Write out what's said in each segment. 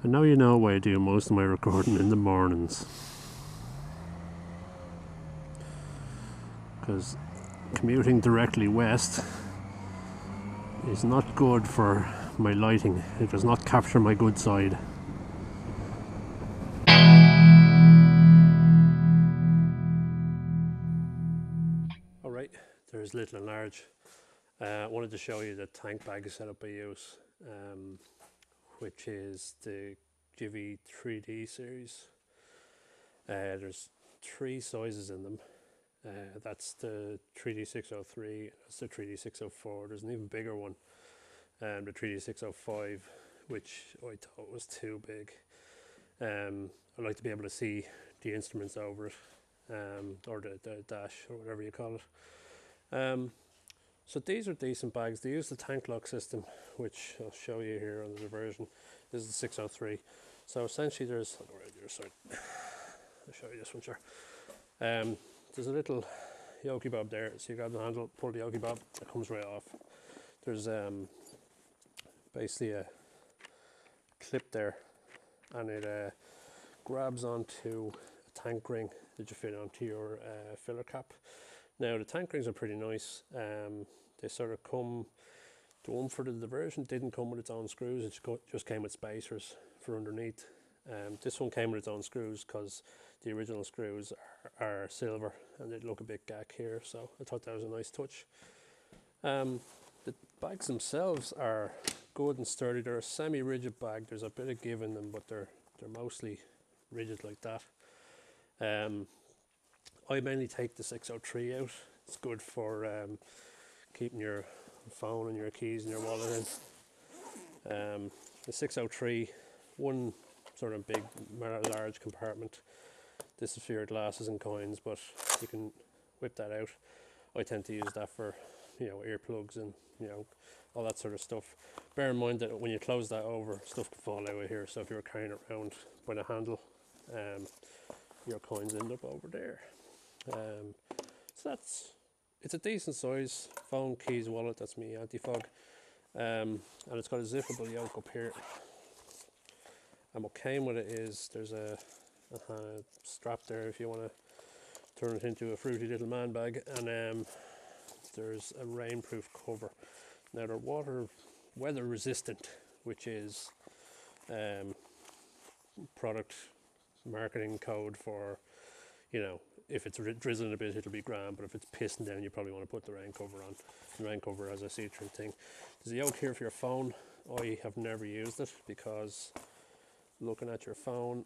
And now you know why I do most of my recording in the mornings. Because commuting directly west is not good for my lighting. It does not capture my good side. Alright, there's little and large. I wanted to show you the tank bag setup I use, which is the Givi 3D series. There's 3 sizes in them. That's the 3D603, that's the 3D604. There's an even bigger one, the 3D605, which I thought was too big. I like to be able to see the instruments over it, or the dash, or whatever you call it. So these are decent bags. They use the tanklock system, which I'll show you here on the Diversion. This is the 603. So essentially there's, I'll show you this one, sure. There's a little yoke bob there, so you grab the handle, pull the yoke bob, it comes right off. There's basically a clip there, and it grabs onto a tank ring that you fit onto your filler cap. Now the tank rings are pretty nice. They sort of come, the one for the Diversion didn't come with its own screws, it just came with spacers for underneath. This one came with its own screws because the original screws are silver and they look a bit gack here, so I thought that was a nice touch. The bags themselves are good and sturdy. They're a semi-rigid bag. There's a bit of give in them, but they're mostly rigid like that. I mainly take the 603 out. It's good for keeping your phone and your keys and your wallet in. The 603, one sort of big, large compartment. This is for your glasses and coins, but you can whip that out. I tend to use that for, earplugs and, all that sort of stuff. Bear in mind that when you close that over, stuff can fall out of here. So if you're carrying it around by the handle, your coins end up over there. So it's a decent size. Phone, keys, wallet, that's me anti-fog. And it's got a zippable yoke up here. And what came with it is there's a strap there if you want to turn it into a fruity little man bag, and there's a rainproof cover. Now they're weather resistant, which is product marketing code for, if it's drizzling a bit it'll be grand, but if it's pissing down you probably want to put the rain cover on. The rain cover has a see-through thing. There's a yoke here for your phone. I have never used it because looking at your phone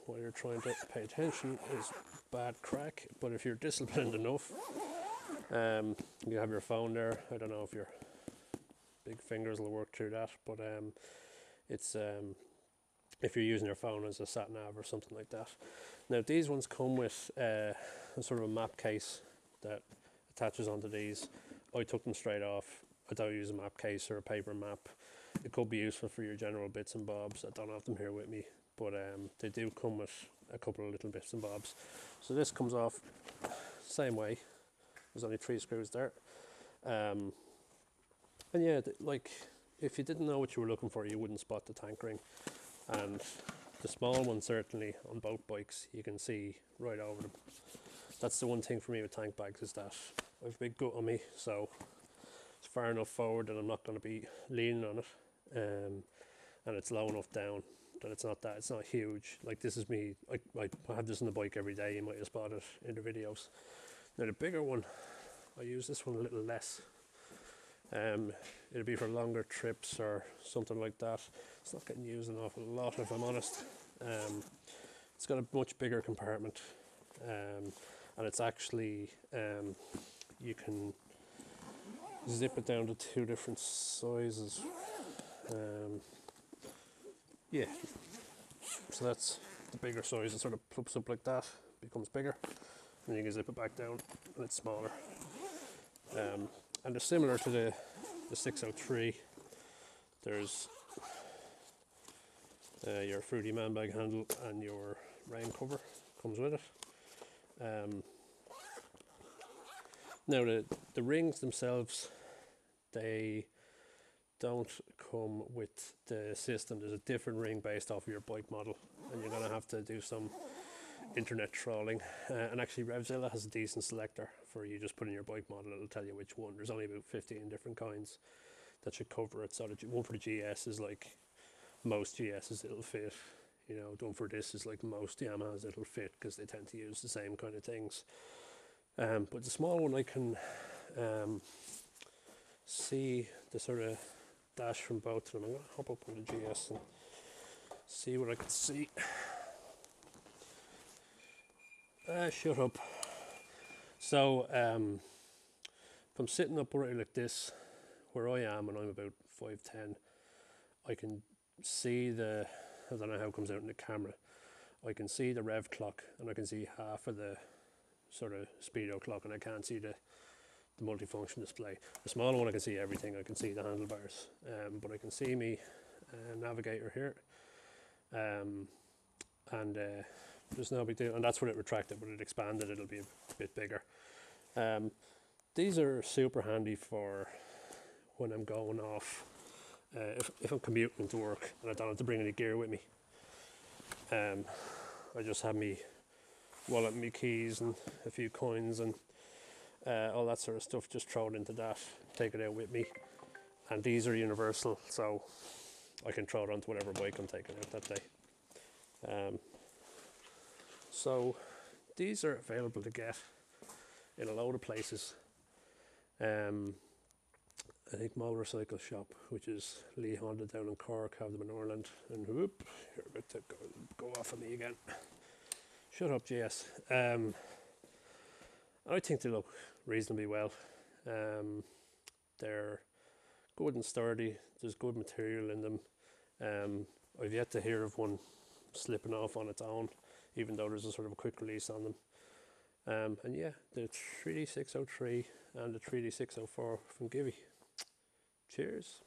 while you're trying to pay attention is bad crack, but if you're disciplined enough, you have your phone there. I don't know if your big fingers will work through that, but it's if you're using your phone as a sat nav or something like that. Now these ones come with a sort of a map case that attaches onto these. I took them straight off. I don't use a map case or a paper map. It could be useful for your general bits and bobs. I don't have them here with me, but they do come with a couple of little bits and bobs. So this comes off same way. There's only 3 screws there. And yeah, like if you didn't know what you were looking for, you wouldn't spot the tank ring. And the small one, certainly on both bikes, you can see right over them. That's the one thing for me with tank bags, is that I have a big gut on me, so it's far enough forward that I'm not going to be leaning on it, and it's low enough down that it's not huge. Like this is me, I have this on the bike every day. You might have spotted it in the videos. Now the bigger one, I use this one a little less. It'll be for longer trips or something like that. It's not getting used an awful lot, if I'm honest. It's got a much bigger compartment, and it's actually you can zip it down to 2 different sizes. Yeah, so that's the bigger size. It sort of plups up like that, becomes bigger, and you can zip it back down and it's smaller. And they're similar to the 603. There's your fruity man bag handle and your rain cover comes with it. Now the rings themselves, they don't come with the system. There's a different ring based off of your bike model, and you're going to have to do some internet trolling. And actually, Revzilla has a decent selector for you. Just put in your bike model, it'll tell you which one. There's only about 15 different kinds that should cover it. So the one for the GS is like most GSs, it'll fit. You know, the one for this is like most Yamahas, it'll fit because they tend to use the same kind of things. But the small one, I can see the sort of dash from both of them. I'm going to hop up on the GS and see what I can see. Shut up. So if I'm sitting upright like this, where I am, and I'm about 5'10", I can see the, I don't know how it comes out in the camera, I can see the rev clock, and I can see half of the sort of speedo clock, and I can't see the multifunction display. The smaller one, I can see everything. I can see the handlebars, but I can see me navigator here, and there's no big deal. And that's when it retracted. When it expanded, it'll be a bit bigger. These are super handy for when I'm going off, if I'm commuting to work and I don't have to bring any gear with me. I just have me wallet, me keys, and a few coins, and all that sort of stuff. Just throw it into that, take it out with me. And these are universal, so I can throw it onto whatever bike I'm taking out that day. So these are available to get in a load of places. I think Motorcycle Shop, which is Lee Honda down in Cork, have them in Ireland. And whoop, you're about to go off of me again. Shut up, GS. I think they look reasonably well. They're good and sturdy. There's good material in them. I've yet to hear of one slipping off on its own, even though there's a sort of a quick release on them. And yeah, the 3D603 and the 3D604 from Givi. Cheers.